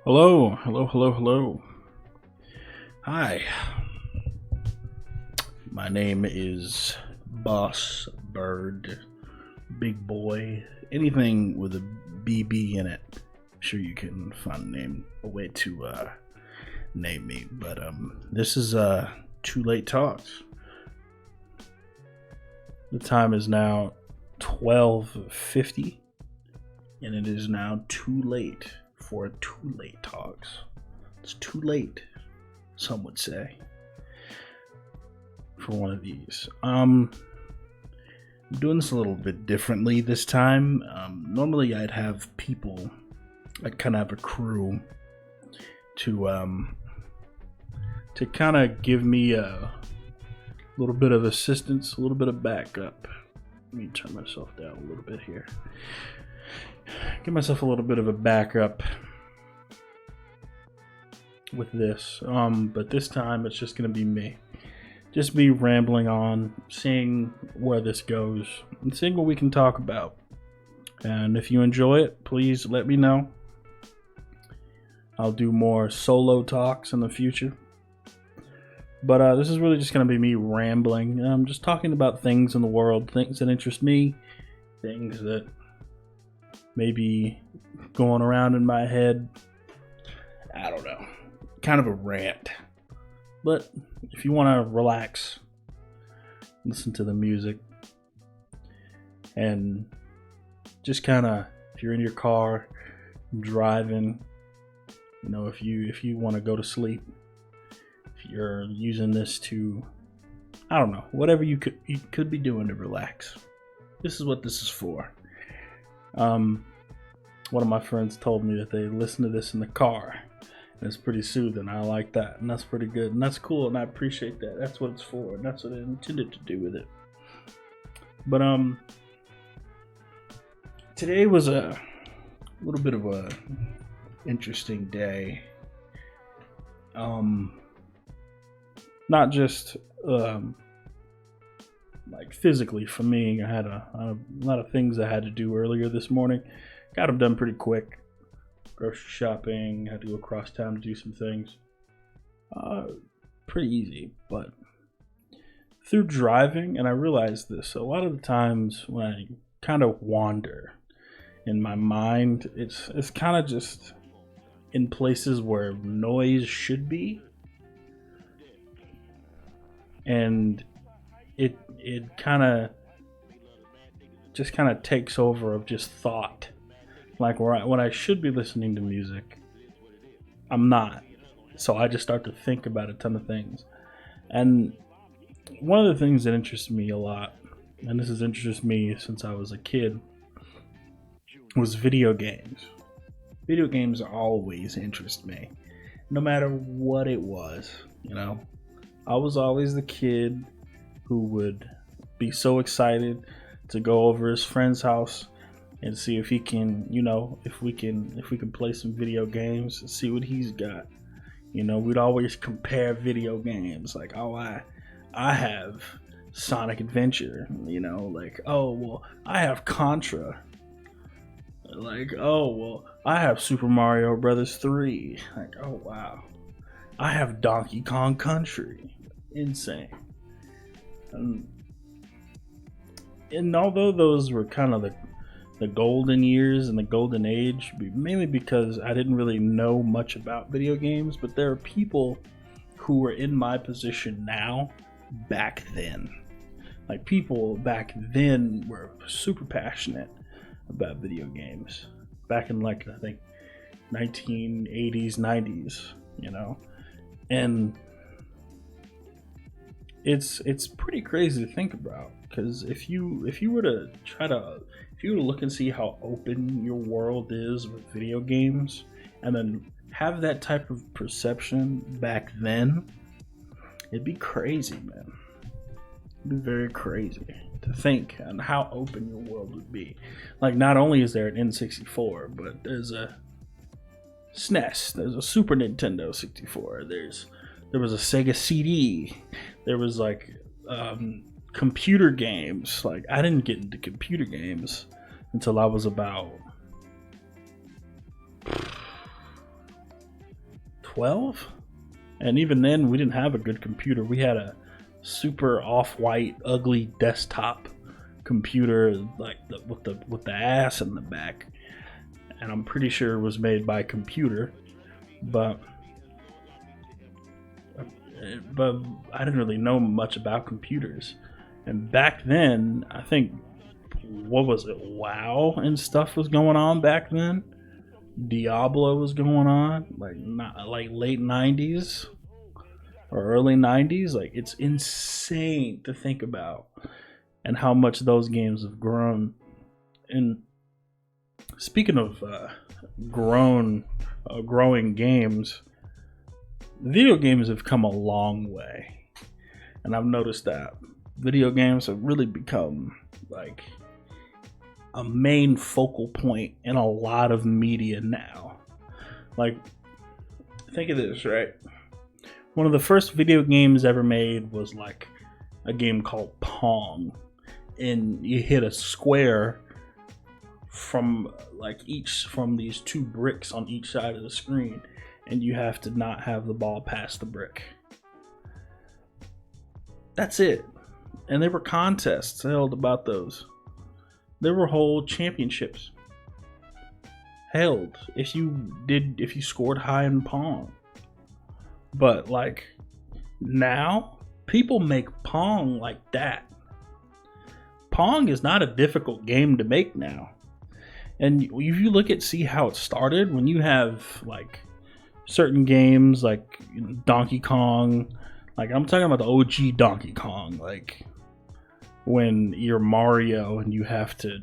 Hello, hello, hello, hello. Hi. My name is Boss Bird, Big Boy, anything with a BB in it. I'm sure you can find a way to name me. But this is Too Late Talks. The time is now 12:50, and it is now too late for Too Late Talks. It's too late, some would say, for one of these. I'm doing this a little bit differently this time. Normally I'd have people, I'd kind of have a crew to kind of give me a little bit of assistance, a little bit of backup. Let me turn myself down a little bit here. Give myself a little bit of a backup with this. But this time it's just gonna be me. Just me rambling on, seeing where this goes, and seeing what we can talk about. And if you enjoy it, please let me know. I'll do more solo talks in the future. But this is really just going to be me rambling. I'm just talking about things in the world, things that interest me, things that may be going around in my head. I don't know. Kind of a rant. But if you want to relax, listen to the music, and just kind of, if you're in your car, driving, you know, if you want to go to sleep, if you're using this to, I don't know, whatever you could be doing to relax, this is what this is for. One of my friends told me that they listen to this in the car, and it's pretty soothing. I like that, and that's pretty good, and that's cool, and I appreciate that. That's what it's for, and that's what I intended to do with it. But today was a little bit of a interesting day. Not just like physically for me. I had a lot of things I had to do earlier this morning. Got them done pretty quick. Grocery shopping, had to go across town to do some things. Pretty easy, but through driving, and I realized this, a lot of the times when I kind of wander in my mind, it's kind of just in places where noise should be. And it kind of takes over of just thought, like when I should be listening to music, I'm not. So I just start to think about a ton of things. And one of the things that interests me a lot, and this has interested me since I was a kid, was video games. Video games always interest me, no matter what it was, you know. I was always the kid who would be so excited to go over his friend's house and see if he can, you know, if we can play some video games and see what he's got. You know, we'd always compare video games, like, oh, I have Sonic Adventure, you know, like, oh, well, I have Contra. Like, oh, well, I have Super Mario Brothers 3. Like, oh, wow. I have Donkey Kong Country. Insane. And although those were kind of the golden years and the golden age, mainly because I didn't really know much about video games, but there are people who were in my position now back then. Like, people back then were super passionate about video games. Back in, like, I think 1980s, 90s, you know. And it's pretty crazy to think about, because if you were to look and see how open your world is with video games, and then have that type of perception back then, it'd be crazy, man. It'd be very crazy to think on how open your world would be. Like, not only is there an N64, but there's a SNES, there's a Super Nintendo 64, there was a Sega CD, there was like computer games. Like, I didn't get into computer games until I was about 2012, and even then we didn't have a good computer. We had a super off-white, ugly desktop computer, like with the ass in the back, and I'm pretty sure it was made by a computer, but I didn't really know much about computers. And back then, I think, what was it, WoW and stuff was going on back then. Diablo was going on, like late 90s or early 90s. Like, it's insane to think about and how much those games have grown. And speaking of growing games, video games have come a long way, and I've noticed that video games have really become like a main focal point in a lot of media now. Like, think of this, right? One of the first video games ever made was like a game called Pong, and you hit a square from these two bricks on each side of the screen, and you have to not have the ball pass the brick. That's it. And there were contests held about those. There were whole championships held if you scored high in Pong. But like, now people make Pong like that. Pong is not a difficult game to make now. And if you see how it started, when you have like certain games like Donkey Kong, like I'm talking about the OG Donkey Kong, like when you're Mario and you have to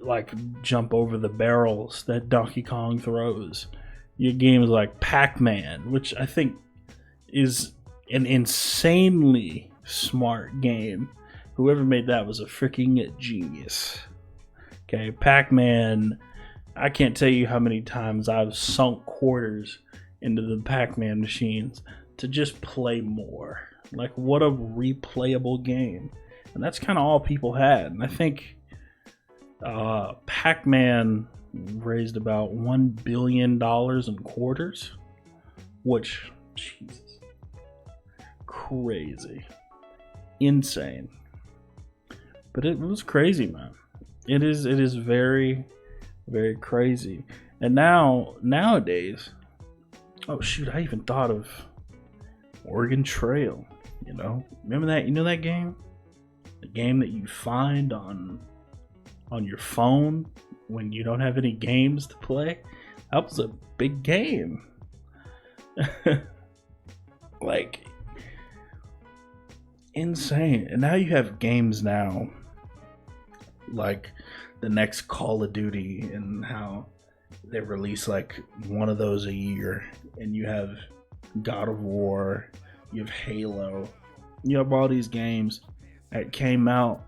like jump over the barrels that Donkey Kong throws. Your games like Pac-Man, which I think is an insanely smart game. Whoever made that was a freaking genius. Okay, Pac-Man, I can't tell you how many times I've sunk quarters into the Pac-Man machines to just play more. Like, what a replayable game. And that's kind of all people had. And I think Pac-Man raised about $1 billion in quarters, which, Jesus, crazy, insane. But it was crazy, man. It is very, very crazy. And nowadays, oh shoot, I even thought of Oregon Trail. Remember that? You know that game? The game that you find on your phone when you don't have any games to play? That was a big game. Like, insane. And now you have games now like the next Call of Duty, and how they release like one of those a year, and you have God of War, you have Halo, you have all these games that came out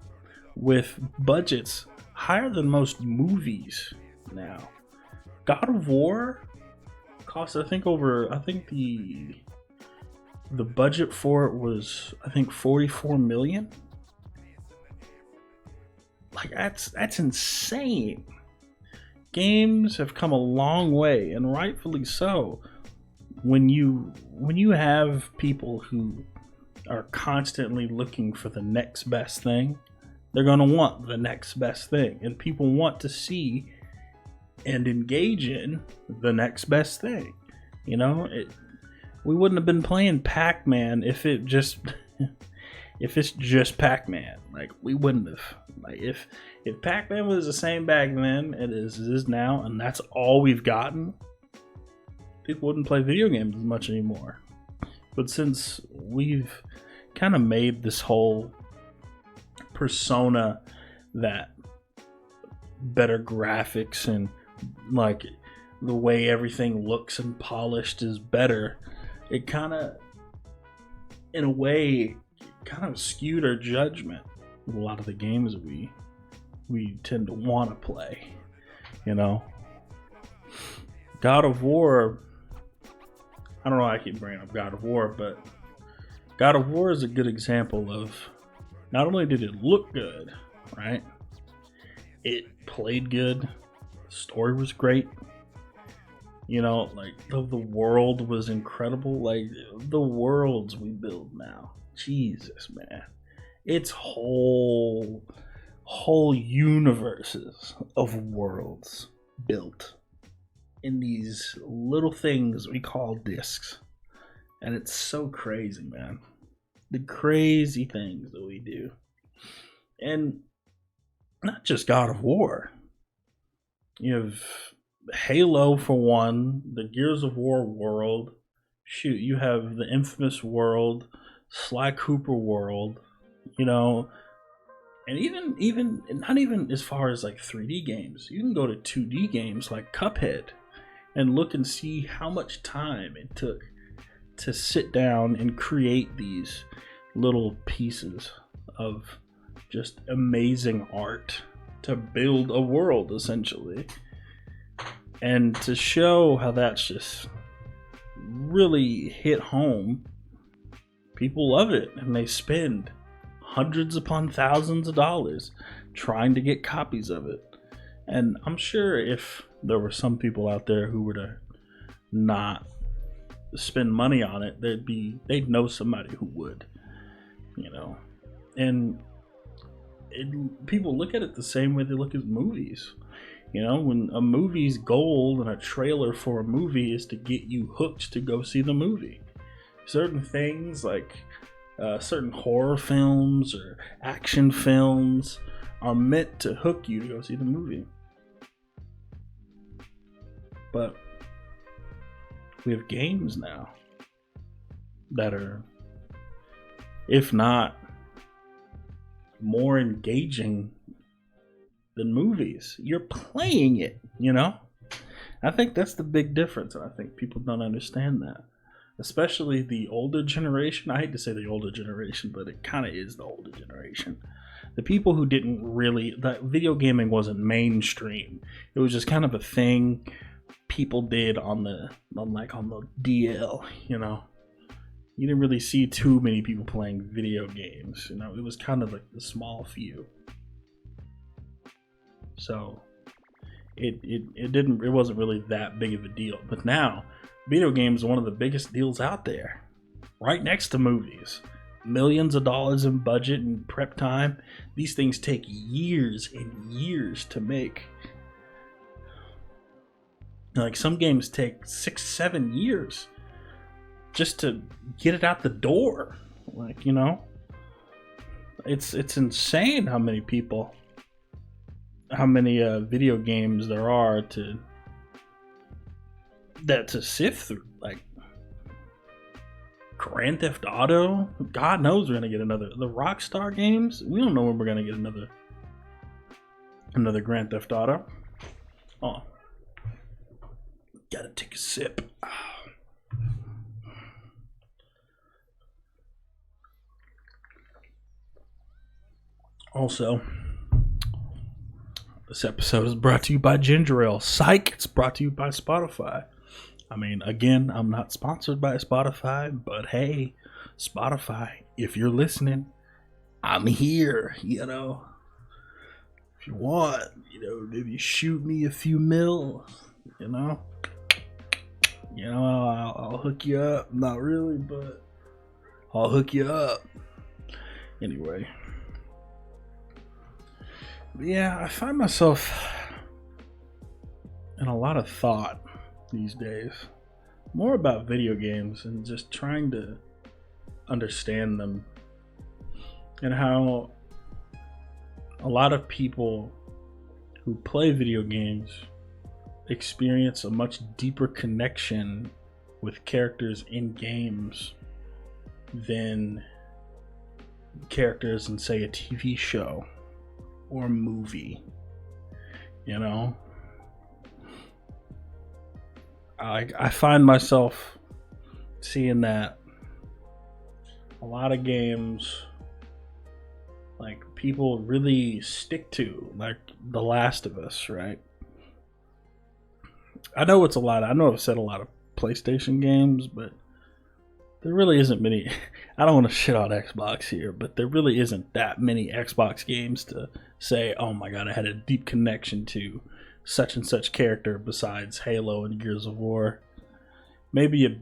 with budgets higher than most movies now. God of War cost I think the budget for it was $44 million. Like, that's insane. Games have come a long way, and rightfully so. When you have people who are constantly looking for the next best thing, they're going to want the next best thing, and people want to see and engage in the next best thing. We wouldn't have been playing Pac-Man if it's just Pac-Man. Like, we wouldn't have. Like, if Pac-Man was the same back then it is now, and that's all we've gotten, people wouldn't play video games as much anymore. But since we've kind of made this whole persona that better graphics and like the way everything looks and polished is better, it kind of, in a way, skewed our judgment of a lot of the games we tend to want to play. God of War, I don't know why I keep bringing up God of War, but God of War is a good example of, not only did it look good, right? It played good. The story was great. Like the world was incredible. Like the worlds we build now. Jesus, man. It's whole universes of worlds built in these little things we call discs. And it's so crazy, man. The crazy things that we do. And not just God of War. You have Halo for one, the Gears of War world. Shoot, you have the infamous world, Sly Cooper world, and even not even as far as like 3D games. You can go to 2D games like Cuphead and look and see how much time it took to sit down and create these little pieces of just amazing art to build a world, essentially. And to show how that's just really hit home, people love it, and they spend hundreds upon thousands of dollars trying to get copies of it. And I'm sure if there were some people out there who were to not spend money on it, they'd know somebody who would, And people look at it the same way they look at movies. When a movie's goal and a trailer for a movie is to get you hooked to go see the movie. Certain things like certain horror films or action films are meant to hook you to go see the movie. But we have games now that are, if not more engaging than movies. You're playing it, I think that's the big difference, and I think people don't understand that. Especially the older generation. I hate to say the older generation, but it kind of is the older generation. The people who didn't really, that video gaming wasn't mainstream. It was just kind of a thing people did on the DL, You didn't really see too many people playing video games. It was kind of like the small few. So it wasn't really that big of a deal. But now video games are one of the biggest deals out there, right next to movies. Millions of dollars in budget and prep time. These things take years and years to make. Like some games take 6-7 years just to get it out the door. It's insane how many video games there are to sift through. Like Grand Theft Auto, God knows we're gonna get another. The Rockstar games, we don't know when we're gonna get another Grand Theft Auto. Oh, gotta take a sip. Also, this episode is brought to you by Ginger Ale. Psych! It's brought to you by Spotify. I mean, again, I'm not sponsored by Spotify, but hey, Spotify, if you're listening, I'm here, If you want, maybe shoot me a few mil, I'll hook you up. Not really, but I'll hook you up. Anyway. Yeah, I find myself in a lot of thought these days, more about video games and just trying to understand them, and how a lot of people who play video games experience a much deeper connection with characters in games than characters in, say, a TV show or movie. I find myself seeing that a lot of games, like, people really stick to, like The Last of Us, right? I know I've said a lot of PlayStation games, but there really isn't many. I don't want to shit on Xbox here, but there really isn't that many Xbox games to say, oh my god, I had a deep connection to such and such character besides Halo and Gears of War. Maybe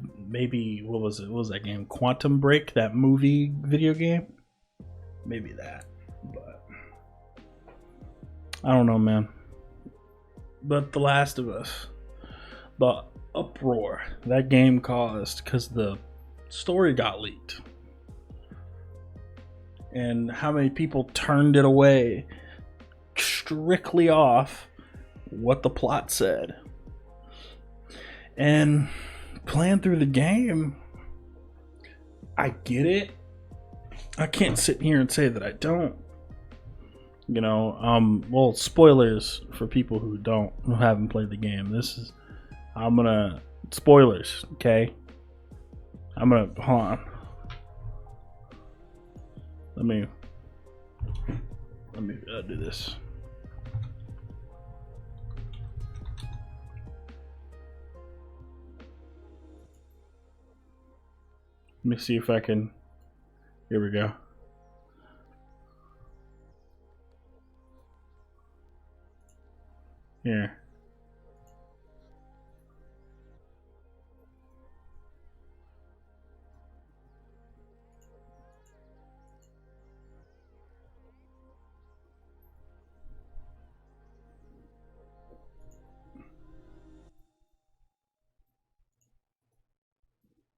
what was it? What was that game? Quantum Break, that movie video game? Maybe that. But I don't know, man. But The Last of Us, the uproar that game caused because the story got leaked. And how many people turned it away strictly off what the plot said. And playing through the game, I get it. I can't sit here and say that I don't. You know, well, spoilers for people who haven't played the game. Spoilers, okay? hold on. Let me do this. Let me see if I can. Here we go. Here.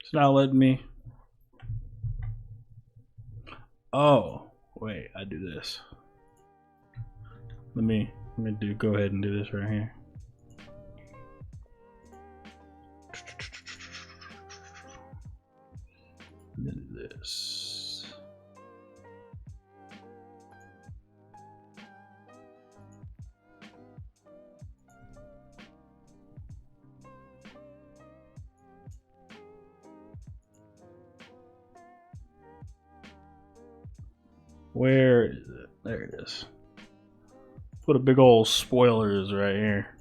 It's not letting me. Oh, wait, I do this. Let me go ahead and do this right here. Then this. Where is it? There it is. Put a big old spoilers right here.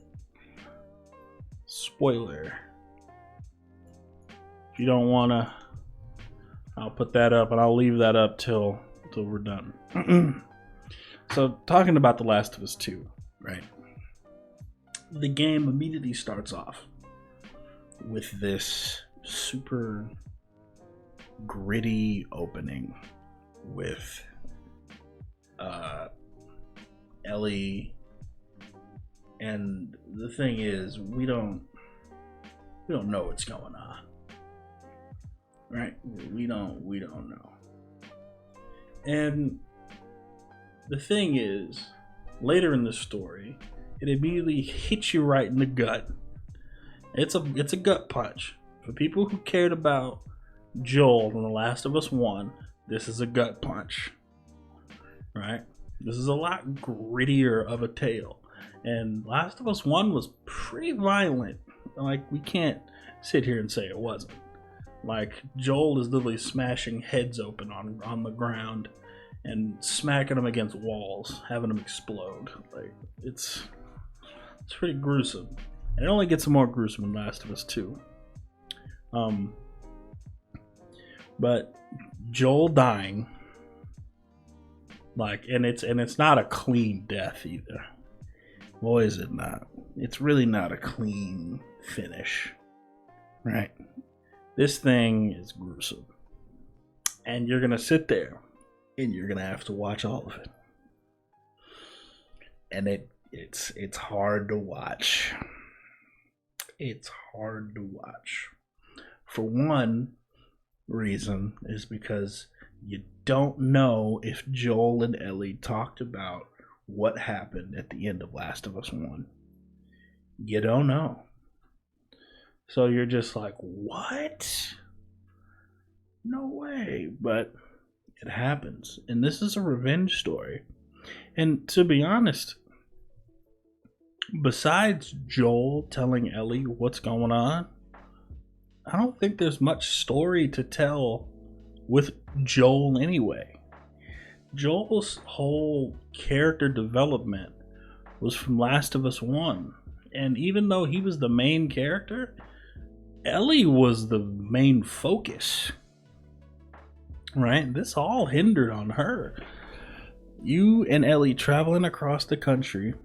Spoiler. If you don't wanna, I'll put that up, and I'll leave that up till we're done. So, talking about The Last of Us 2, right? The game immediately starts off with this super gritty opening with Ellie, and the thing is, we don't know what's going on, right? We don't know. And the thing is, later in the story, it immediately hits you right in the gut. It's a gut punch for people who cared about Joel in The Last of Us 1. This is a gut punch, right? This is a lot grittier of a tale. And Last of Us 1 was pretty violent. Like, we can't sit here and say it wasn't. Like, Joel is literally smashing heads open on the ground and smacking them against walls, having them explode. Like, it's pretty gruesome. And it only gets more gruesome in Last of Us 2. But Joel dying, like, and it's not a clean death either. Boy, is it not. It's really not a clean finish, right? This thing is gruesome. And you're going to sit there and you're going to have to watch all of it. And it's hard to watch. It's hard to watch. For one reason is because you don't know if Joel and Ellie talked about what happened at the end of Last of Us 1. You don't know. So you're just like, what? No way. But it happens. And this is a revenge story. And to be honest, besides Joel telling Ellie what's going on, I don't think there's much story to tell with Joel anyway. Joel's whole character development was from Last of Us 1. And even though he was the main character, Ellie was the main focus. Right? This all hindered on her. You and Ellie traveling across the country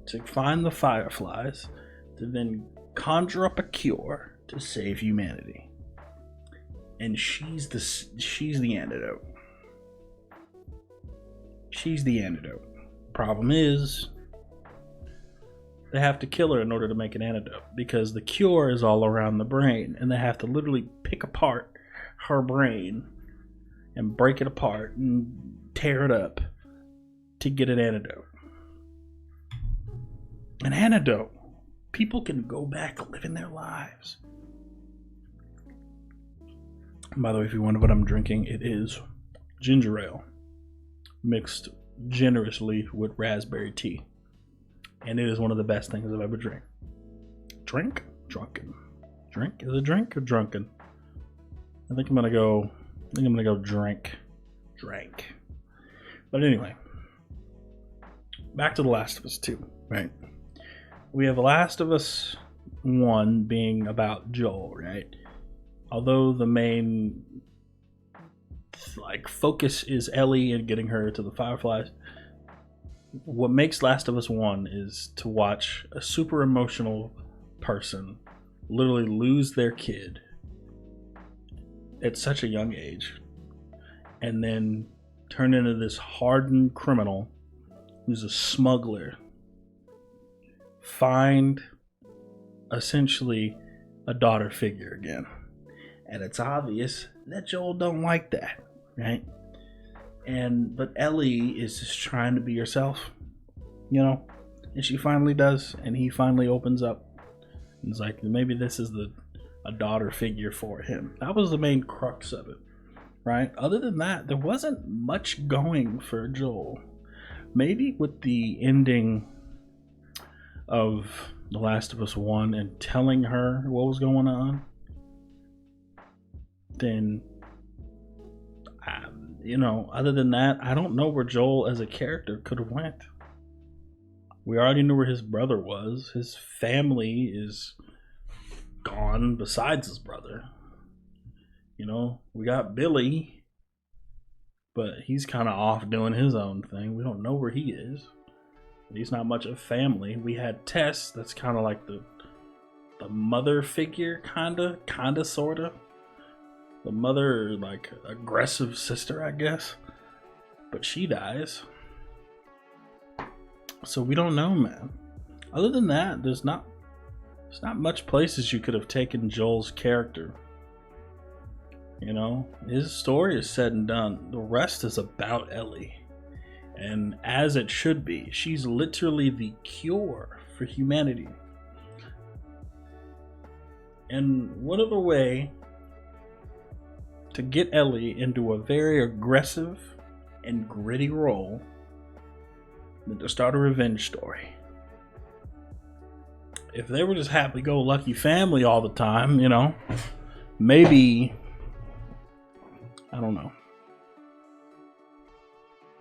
to find the fireflies, to then conjure up a cure to save humanity. And she's the antidote. She's the antidote. Problem is, they have to kill her in order to make an antidote, because the cure is all around the brain, and they have to literally pick apart her brain and break it apart and tear it up to get an antidote. An antidote. People can go back living their lives. And by the way, if you wonder what I'm drinking, it is ginger ale mixed generously with raspberry tea. And it is one of the best things I've ever drank. Drink? Drunken. Drink? Is it drink or drunken? I think I'm gonna go drink. Drank. But anyway, back to The Last of Us 2, right? We have The Last of Us 1 being about Joel, right? Although the main focus is Ellie and getting her to the Fireflies, what makes Last of Us 1 is to watch a super emotional person literally lose their kid at such a young age and then turn into this hardened criminal who's a smuggler, find essentially a daughter figure again. And it's obvious that Joel don't like that, right? But Ellie is just trying to be herself, and she finally does, and he finally opens up. And it's like, maybe this is a daughter figure for him. That was the main crux of it, right? Other than that, there wasn't much going for Joel. Maybe with the ending of The Last of Us 1 and telling her what was going on, then other than that, I don't know where Joel as a character could have went. We already knew where his brother was. His family is gone besides his brother. We got Billy, but he's kind of off doing his own thing. We don't know where he is. He's not much of family. We had Tess, that's kind of like the mother figure, kind of, sort of. The mother, aggressive sister, I guess. But she dies. So we don't know, man. Other than that, there's not much places you could have taken Joel's character. His story is said and done. The rest is about Ellie. And as it should be, she's literally the cure for humanity. And what other way to get Ellie into a very aggressive and gritty role than to start a revenge story? If they were just happy-go-lucky family all the time, maybe, I don't know.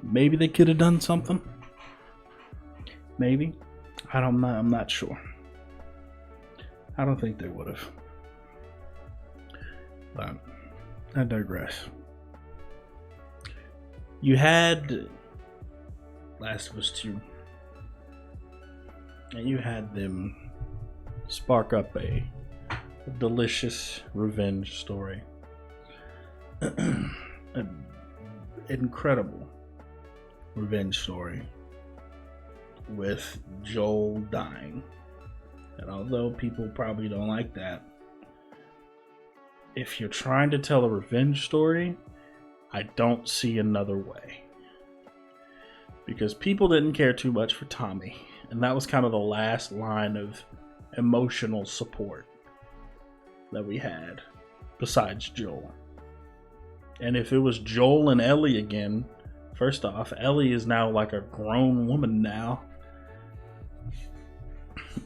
Maybe they could have done something. Maybe. I'm not sure. I don't think they would have. But I digress. You had Last of Us 2, and you had them spark up a delicious revenge story. An incredible revenge story with Joel dying. And although people probably don't like that, if you're trying to tell a revenge story, I don't see another way. Because people didn't care too much for Tommy, and that was kind of the last line of emotional support that we had, besides Joel. And if it was Joel and Ellie again, first off, Ellie is now like a grown woman now.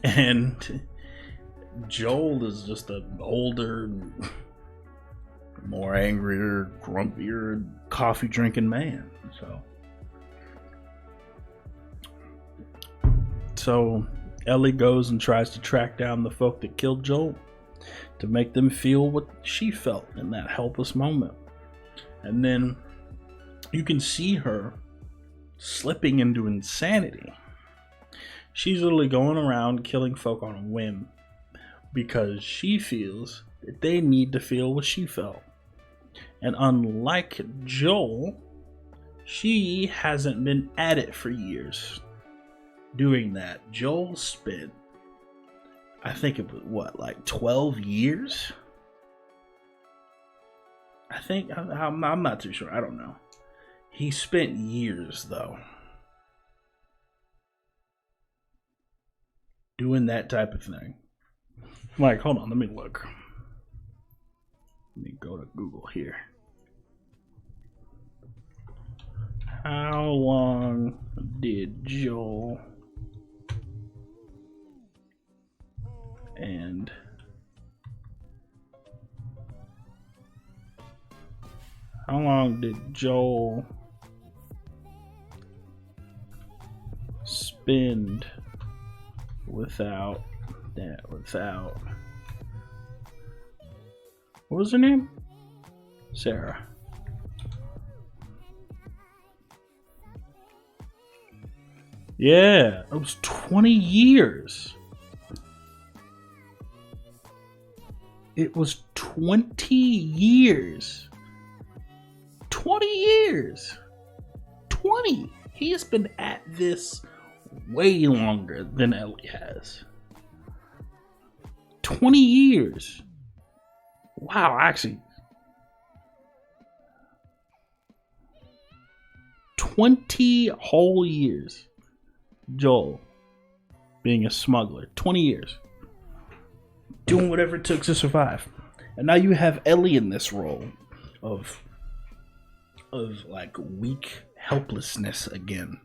And Joel is just an older, more angrier, grumpier, coffee drinking man. So Ellie goes and tries to track down the folk that killed Joel to make them feel what she felt in that helpless moment. And then you can see her slipping into insanity. She's literally going around killing folk on a whim because she feels that they need to feel what she felt. And unlike Joel, she hasn't been at it for years doing that. Joel spent, I think it was what, like 12 years? I think, I'm not too sure. I don't know. He spent years, though, doing that type of thing. Like, hold on, let me look. Let me go to Google here. How long did Joel and how long did Joel spend without what was her name? Sarah. Yeah, it was 20 years. It was 20 years. 20 years. 20. He has been at this way longer than Ellie has. 20 years. Wow, actually. 20 whole years. Joel being a smuggler. 20 years. Doing whatever it took to survive. And now you have Ellie in this role of like weak helplessness again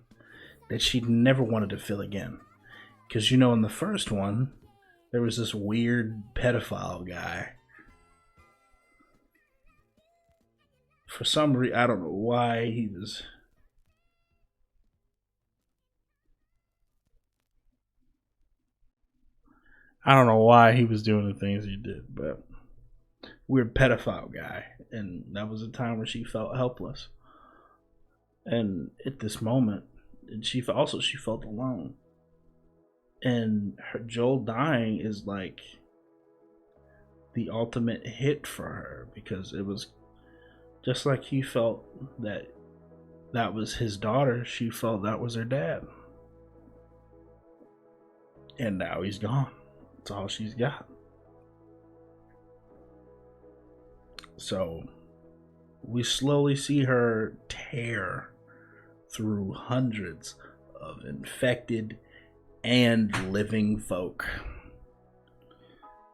that she never wanted to feel again. Because you know, in the first one, there was this weird pedophile guy. For some reason, I don't know why he was. I don't know why he was doing the things he did, but weird pedophile guy. And that was a time where she felt helpless. And at this moment, she felt alone. And Joel dying is like the ultimate hit for her, because it was just like he felt that was his daughter, she felt that was her dad. And now he's gone. That's all she's got. So we slowly see her tear through hundreds of infected and living folk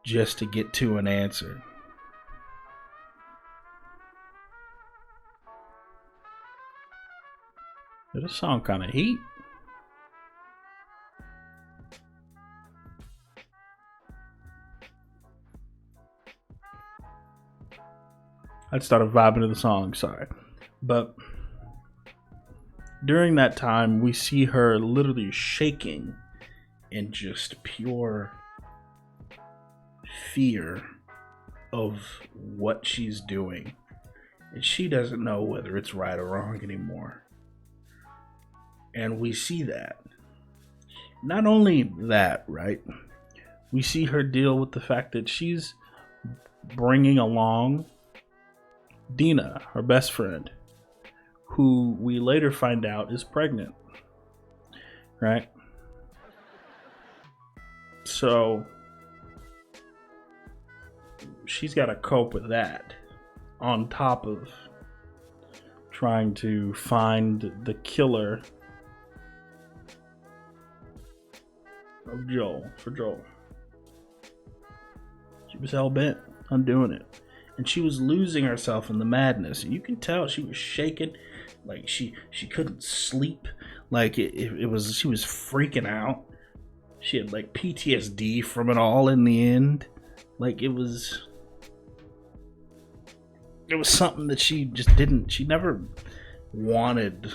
just to get to an answer. This song kind of heat. I started vibing to the song, sorry. But during that time, we see her literally shaking in just pure fear of what she's doing. And she doesn't know whether it's right or wrong anymore. And we see that. Not only that, right? We see her deal with the fact that she's bringing along Dina, her best friend, who we later find out is pregnant, right? So she's got to cope with that on top of trying to find the killer of Joel. She was hell bent on doing it. And she was losing herself in the madness. You can tell she was shaking, like she couldn't sleep. Like she was freaking out. She had like PTSD from it all in the end. Like it was something that she never wanted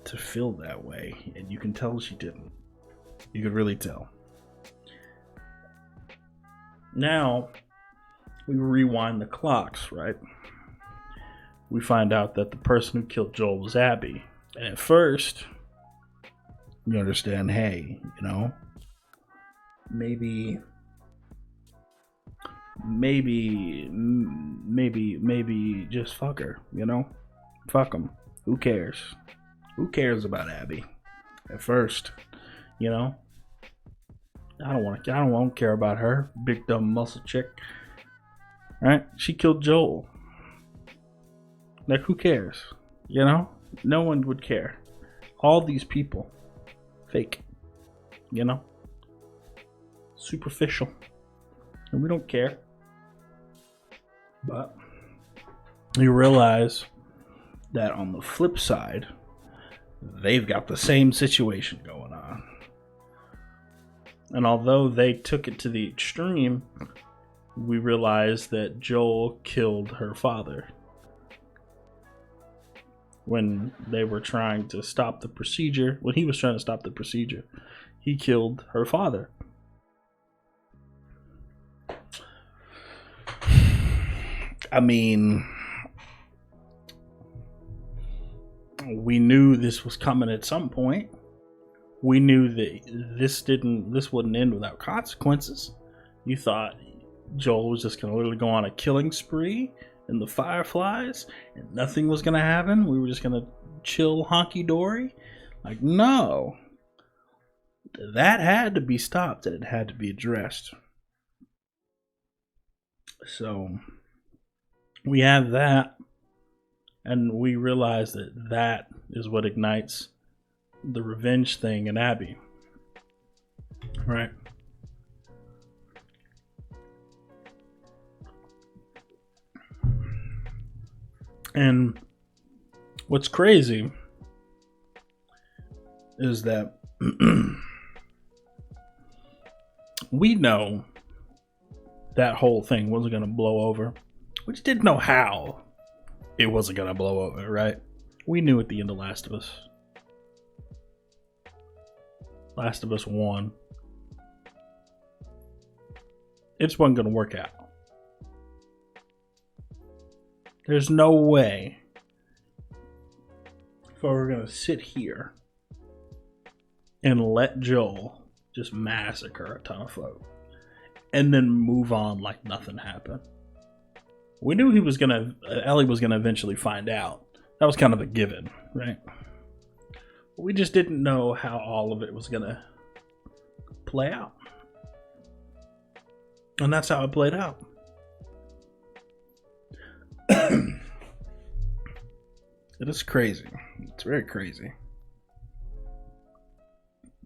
to feel that way. And you can tell she didn't. You could really tell. Now, we rewind the clocks, right? We find out that the person who killed Joel was Abby. And at first, You understand? Hey, maybe just fuck her. Fuck them. Who cares? Who cares about Abby? At first, I don't care about her, big dumb muscle chick. Right? She killed Joel. Like, who cares? No one would care. All these people, fake. Superficial, and we don't care. But you realize that on the flip side, they've got the same situation going on. And although they took it to the extreme, we realize that Joel killed her father when they were trying to stop the procedure. When he was trying to stop the procedure, he killed her father. I mean, we knew this was coming at some point. We knew that this wouldn't end without consequences. You thought Joel was just going to literally go on a killing spree in the Fireflies and nothing was going to happen. We were just going to chill honky-dory. Like, no. That had to be stopped and it had to be addressed. So we have that, and we realize that is what ignites the revenge thing in Abby. Right? And what's crazy is that we know that whole thing wasn't going to blow over. We just didn't know how it wasn't going to blow over, right? We knew at the end of Last of Us. Last of Us 1. It just wasn't going to work out. There's no way if we're going to sit here and let Joel just massacre a ton of folk and then move on like nothing happened. We knew Ellie was gonna eventually find out. That was kind of a given, right? We just didn't know how all of it was gonna play out. And that's how it played out. It is crazy. It's very crazy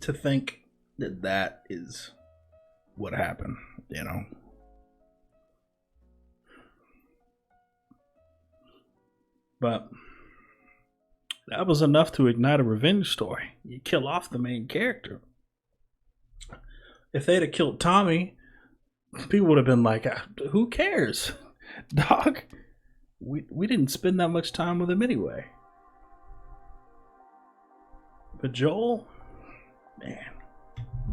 to think that is what happened, But that was enough to ignite a revenge story. You kill off the main character. If they'd have killed Tommy, people would have been like, who cares? Dog, we didn't spend that much time with him anyway. But Joel, man,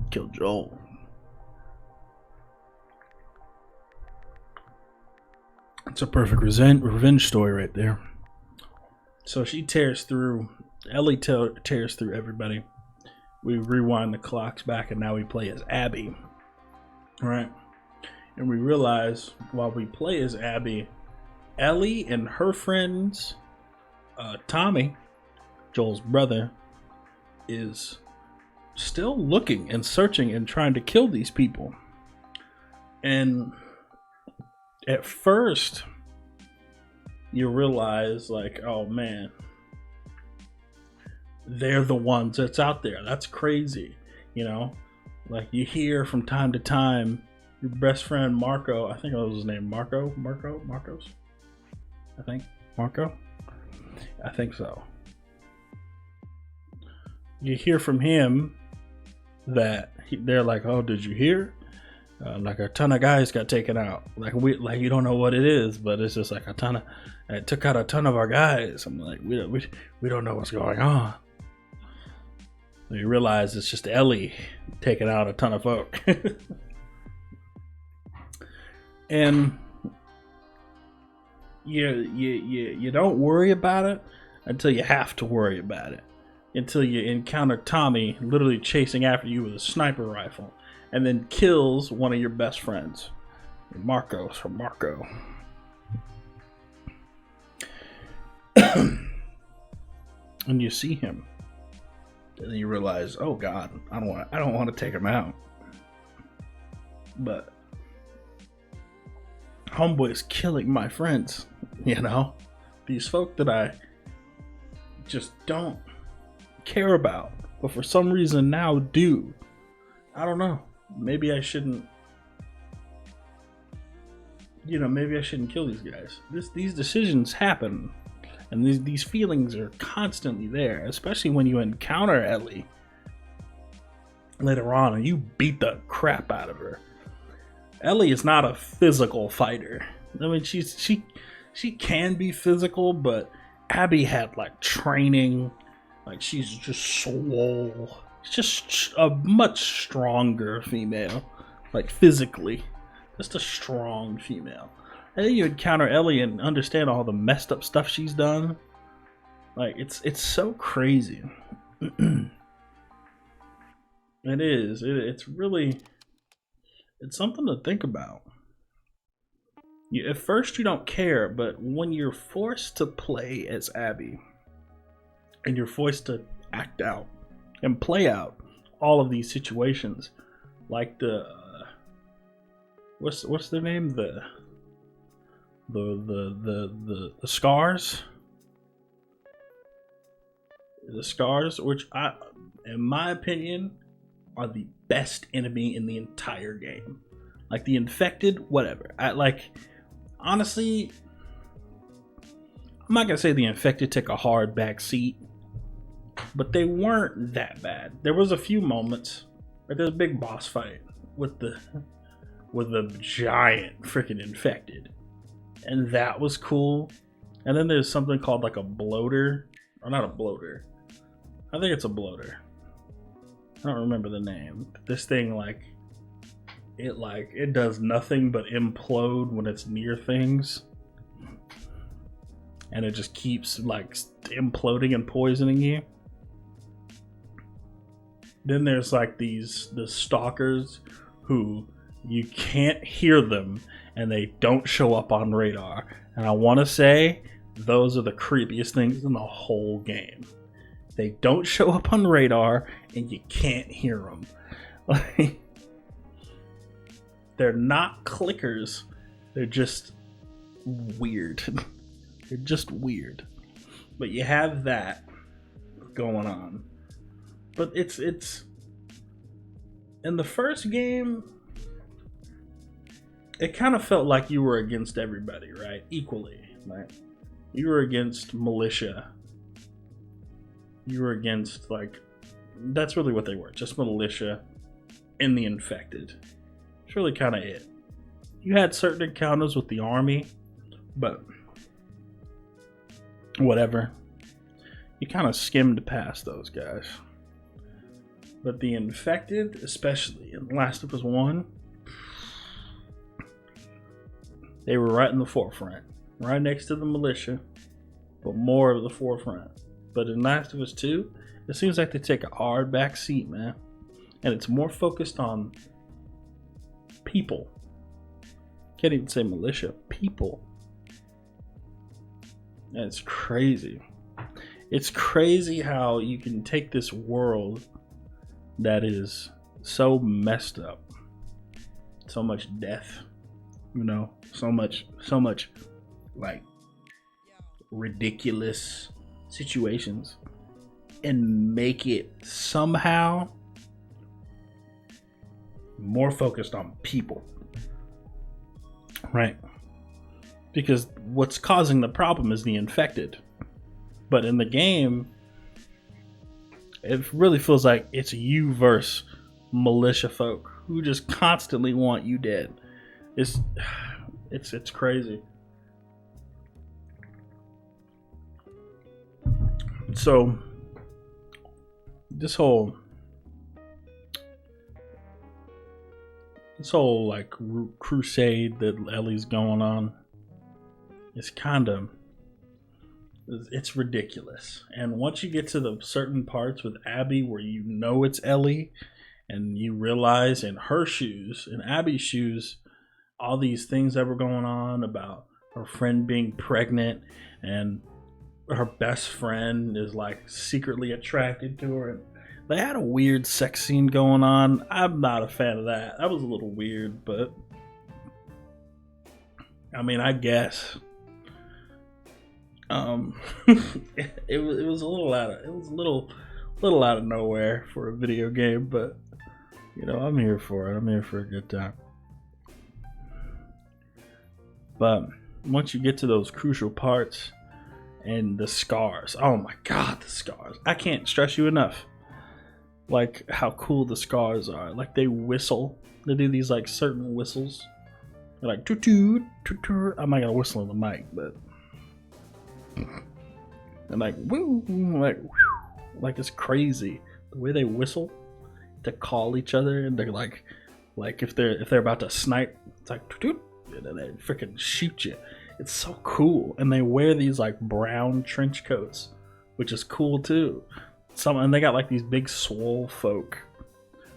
killed Joel. It's a perfect revenge story right there. So she tears through, Ellie tears through everybody. We rewind the clocks back and now we play as Abby. Right? And we realize while we play as Abby, Ellie and her friends, Tommy, Joel's brother, is still looking and searching and trying to kill these people. And at first, you realize, like, oh man, they're the ones that's out there. That's crazy, Like, you hear from time to time your best friend Marco, I think that was his name, Marcos? I think. Marco? I think so. You hear from him that they're like, oh, did you hear? Like a ton of guys got taken out. Like you don't know what it is, but it's just like it took out a ton of our guys. I'm like, we don't know what's going on. And you realize it's just Ellie taking out a ton of folk. And you don't worry about it until you have to worry about it. until you encounter Tommy literally chasing after you with a sniper rifle and then kills one of your best friends, Marco. And you see him, and then you realize, oh God, I don't want to take him out, but homeboy is killing my friends. These folk that I just don't care about, but for some reason now do. I don't know. Maybe I shouldn't. Maybe I shouldn't kill these guys. These decisions happen. And these feelings are constantly there, especially when you encounter Ellie later on and you beat the crap out of her. Ellie is not a physical fighter. I mean, she can be physical, but Abby had like training. Like, she's just swole. Just a much stronger female, like physically, just a strong female. And then you encounter Ellie and understand all the messed up stuff she's done. Like, it's so crazy. It is. It's really, it's something to think about. At first you don't care, but when you're forced to play as Abby, and you're forced to act out and play out all of these situations, like the what's their name, the scars, which in my opinion are the best enemy in the entire game. Like the infected, whatever. Honestly, I'm not gonna say the infected took a hard back seat, but they weren't that bad. There was a few moments, like there's a big boss fight with the giant freaking infected, and that was cool. And then there's something called like a bloater, or not a bloater. I think it's a bloater. I don't remember the name. This thing it does nothing but implode when it's near things. And it just keeps like imploding and poisoning you. Then there's like the stalkers who you can't hear them and they don't show up on radar. And I want to say those are the creepiest things in the whole game. They don't show up on radar and you can't hear them. They're not clickers. They're just weird. They're just weird. But you have that going on. But it's in the first game, it kind of felt like you were against everybody, right? Equally, right? You were against militia. You were against, that's really what they were, just militia and the infected. It's really kind of it. You had certain encounters with the army, but whatever. You kind of skimmed past those guys. But the infected, especially in Last of Us 1, they were right in the forefront. Right next to the militia, but more of the forefront. But in Last of Us 2, it seems like they take a hard back seat, man. And it's more focused on people. Can't even say militia, people. And it's crazy. It's crazy how you can take this world that is so messed up, so much death, so much like ridiculous situations, and make it somehow more focused on people, right? Because what's causing the problem is the infected. But in the game, it really feels like it's you versus militia folk who just constantly want you dead. It's crazy. So this whole like crusade that Ellie's going on is kind of It's ridiculous. And once you get to the certain parts with Abby where you know it's Ellie, and you realize in her shoes, in Abby's shoes, all these things that were going on about her friend being pregnant, and her best friend is like secretly attracted to her. And they had a weird sex scene going on. I'm not a fan of that. That was a little weird, but I mean, I guess. It was a little out of nowhere for a video game, but you know, I'm here for it. I'm here for a good time. But once you get to those crucial parts and the scars, oh my god, the scars! I can't stress you enough, like how cool the scars are. Like they whistle. They do these like certain whistles. They're like toot toot toot toot. I'm not gonna whistle on the mic, but. And like woo, like it's crazy the way they whistle to call each other, and they're like if they're about to snipe, it's like toot, and then they freaking shoot you. It's so cool, and they wear these like brown trench coats, which is cool too. And they got like these big swole folk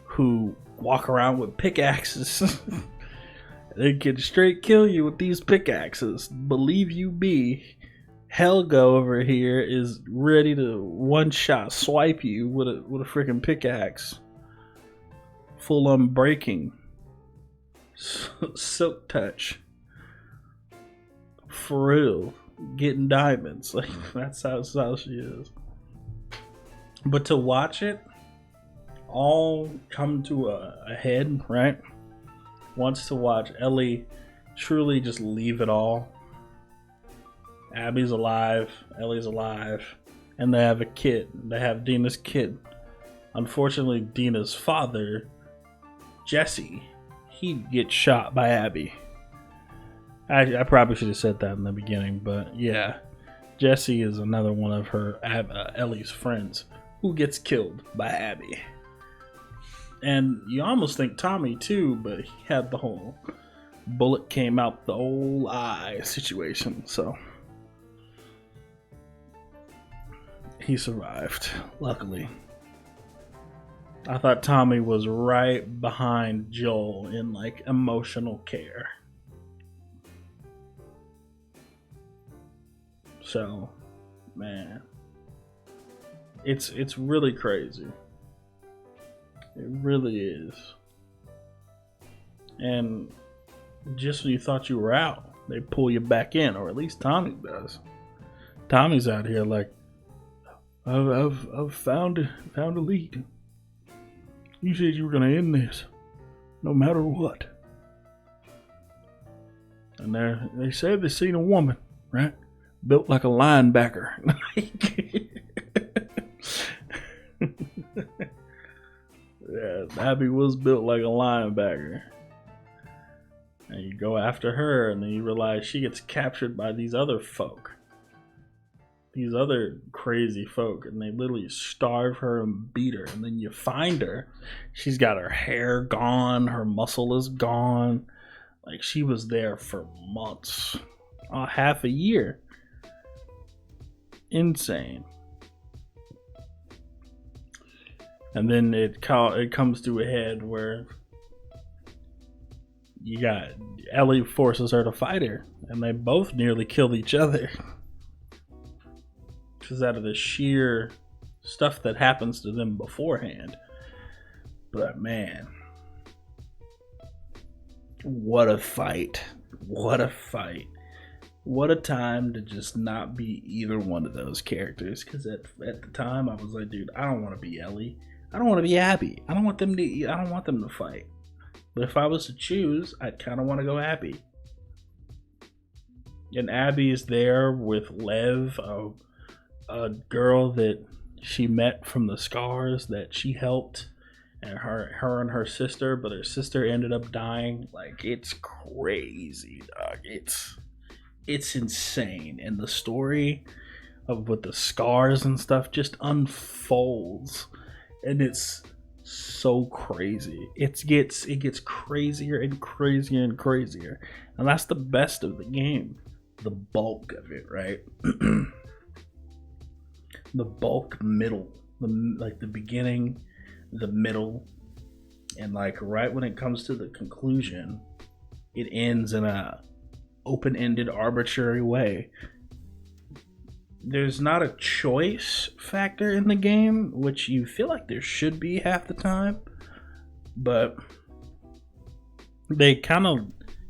who walk around with pickaxes. They can straight kill you with these pickaxes. Believe you me. Helga over here is ready to one-shot swipe you with a freaking pickaxe. Full unbreaking. Silk touch. For real. Getting diamonds. Like that's how she is. But to watch it all come to a head, right? Once to watch Ellie truly just leave it all. Abby's alive, Ellie's alive, and they have a kid. They have Dina's kid. Unfortunately, Dina's father, Jesse, he gets shot by Abby. I probably should have said that in the beginning, but yeah. Jesse is another one of her Ellie's friends who gets killed by Abby. And you almost think Tommy too, but he had the whole bullet came out the old eye situation, so... he survived, luckily. I thought Tommy was right behind Joel in like emotional care. So, man, it's really crazy. It really is. And just when you thought you were out, they pull you back in, or at least Tommy does. Tommy's out here like, I've found a lead. You said you were gonna end this, no matter what. And they said they seen a woman, right? Built like a linebacker. Yeah, Abby was built like a linebacker. And you go after her, and then you realize she gets captured by these other folk. These other crazy folk, and they literally starve her and beat her. And then you find her. She's got her hair gone. Her muscle is gone. Like she was there for months. Half a year. Insane. And then it comes to a head where you got Ellie forces her to fight her. And they both nearly kill each other. Because out of the sheer stuff that happens to them beforehand. But man, what a fight. What a fight. What a time to just not be either one of those characters. Because at the time I was like, dude, I don't want to be Ellie. I don't want to be Abby. I don't want them to fight. But if I was to choose, I'd kind of want to go Abby. And Abby is there with Lev, a girl that she met from the scars that she helped, and her and her sister, but her sister ended up dying. Like, it's crazy, dog. It's insane. And the story of with the scars and stuff just unfolds, and it's so crazy. It gets crazier and crazier and crazier, and that's the best of the game, the bulk of it, right? the bulk middle, like the beginning, the middle, and like right when it comes to the conclusion, it ends in a open-ended, arbitrary way. There's not a choice factor in the game, which you feel like there should be half the time, but they kind of,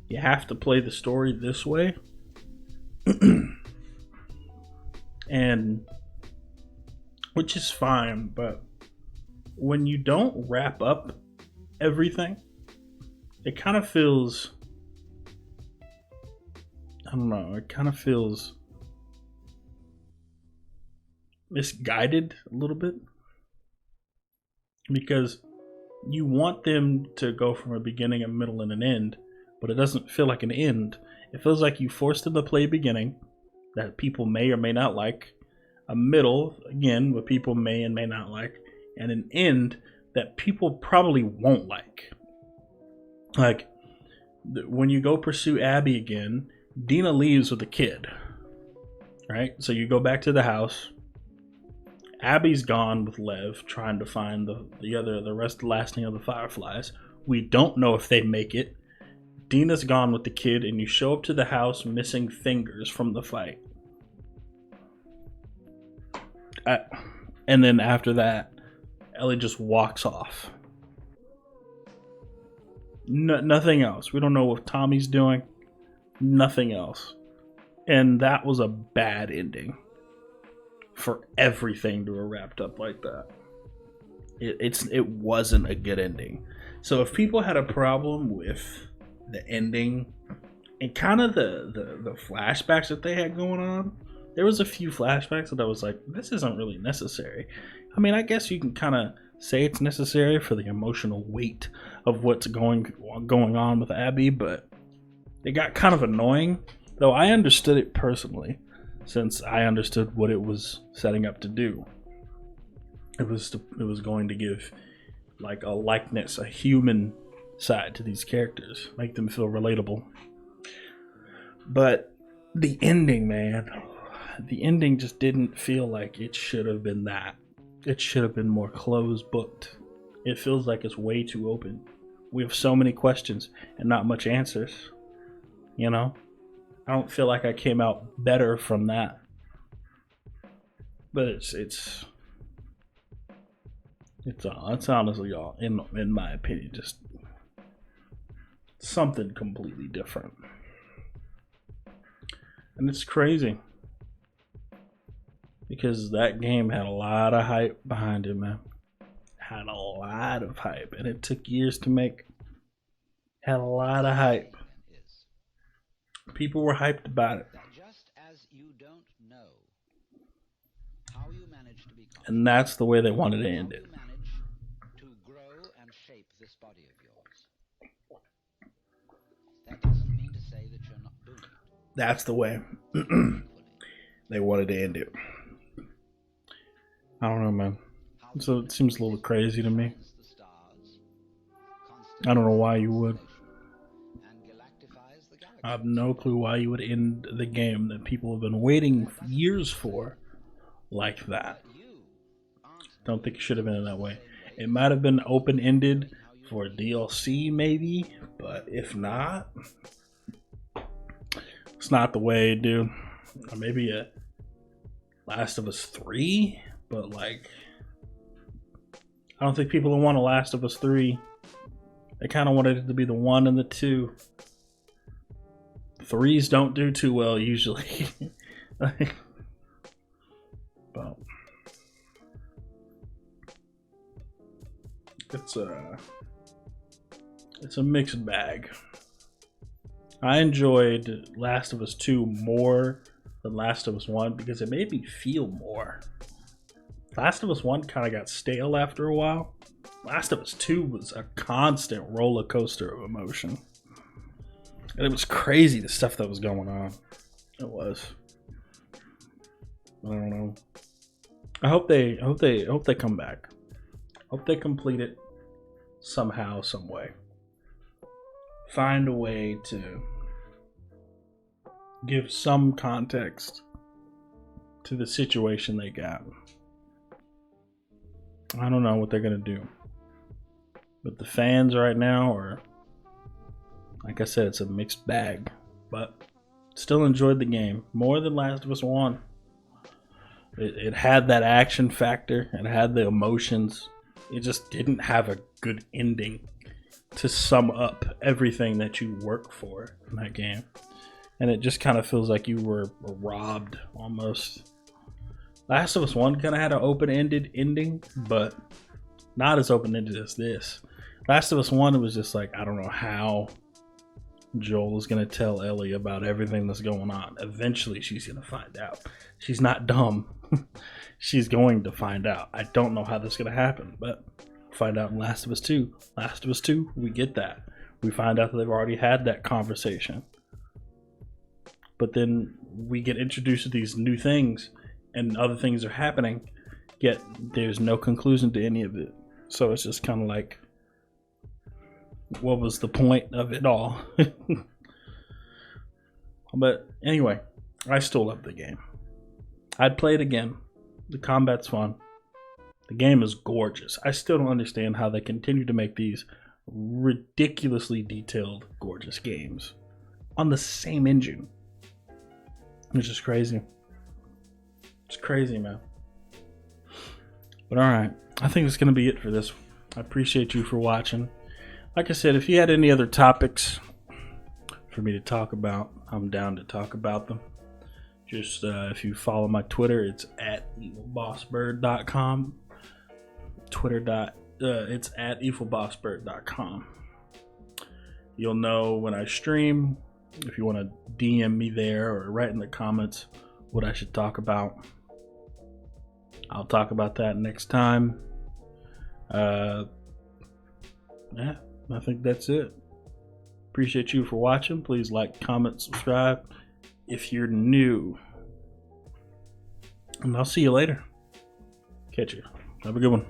you have to play the story this way. And which is fine, but when you don't wrap up everything, it kind of feels, I don't know, it kind of feels misguided a little bit, because you want them to go from a beginning, a middle, and an end, but it doesn't feel like an end. It feels like you forced them to play a beginning that people may or may not like, a middle, again, what people may and may not like, and an end that people probably won't like. Like, when you go pursue Abby again, Dina leaves with a kid, right? So you go back to the house. Abby's gone with Lev, trying to find the lasting of the Fireflies. We don't know if they make it. Dina's gone with the kid, and you show up to the house missing fingers from the fight. And then after that, Ellie just walks off. Nothing else. We don't know what Tommy's doing. Nothing else. And that was a bad ending for everything to have wrapped up like that. It wasn't a good ending. So if people had a problem with the ending and kind of the flashbacks that they had going on, there was a few flashbacks that I was like, this isn't really necessary. I mean, I guess you can kind of say it's necessary for the emotional weight of what's going on with Abby, but it got kind of annoying. Though I understood it personally, since I understood what it was setting up to do. It was going to give like a likeness, a human side to these characters, make them feel relatable. But the ending, man, the ending just didn't feel like it should have been that. It should have been more closed booked. It feels like it's way too open. We have so many questions and not much answers. You know? I don't feel like I came out better from that. But it's honestly, y'all, in my opinion, just something completely different. And it's crazy, because that game had a lot of hype behind it, man. Had a lot of hype, and it took years to make. Had a lot of hype. People were hyped about it. Just as you don't know how you managed to be, and that's the way they wanted to end it. To grow and shape this body of yours. That doesn't mean to say that you're not doing it. That's the way they wanted to end it. I don't know, man. So it seems a little crazy to me. I don't know why you would. I have no clue why you would end the game that people have been waiting years for like that. Don't think it should have been in that way. It might have been open-ended for DLC maybe, but if not, it's not the way, dude. Or maybe a Last of Us 3, but like, I don't think people want a Last of Us 3. They kind of wanted it to be the 1 and the 2. 3s don't do too well usually. But it's a mixed bag. I enjoyed Last of Us 2 more than Last of Us 1 because it made me feel more. Last of Us 1 kind of got stale after a while. Last of Us 2 was a constant roller coaster of emotion. And it was crazy, the stuff that was going on. It was. I don't know. I hope they come back. Hope they complete it somehow, some way. Find a way to give some context to the situation they got. I don't know what they're going to do. But the fans right now are, like I said, it's a mixed bag. But still enjoyed the game more than Last of Us 1. It had that action factor. It had the emotions. It just didn't have a good ending to sum up everything that you work for in that game. And it just kind of feels like you were robbed almost. Last of Us 1 kind of had an open-ended ending, but not as open-ended as this. Last of Us 1, it was just like, I don't know how Joel is going to tell Ellie about everything that's going on. Eventually, she's going to find out. She's not dumb. She's going to find out. I don't know how this is going to happen, but find out in Last of Us 2. Last of Us 2, we get that. We find out that they've already had that conversation. But then we get introduced to these new things, and other things are happening, yet there's no conclusion to any of it. So it's just kind of like, what was the point of it all? But anyway, I still love the game. I'd play it again. The combat's fun. The game is gorgeous. I still don't understand how they continue to make these ridiculously detailed, gorgeous games on the same engine. It's just crazy. It's crazy, man. But alright, I think it's going to be it for this. I appreciate you for watching. Like I said, if you had any other topics for me to talk about, I'm down to talk about them. Just if you follow my Twitter, it's at evilbossbird.com. It's at evilbossbird.com. You'll know when I stream. If you want to DM me there or write in the comments what I should talk about, I'll talk about that next time. Yeah, I think that's it. Appreciate you for watching. Please like, comment, subscribe if you're new. And I'll see you later. Catch you. Have a good one.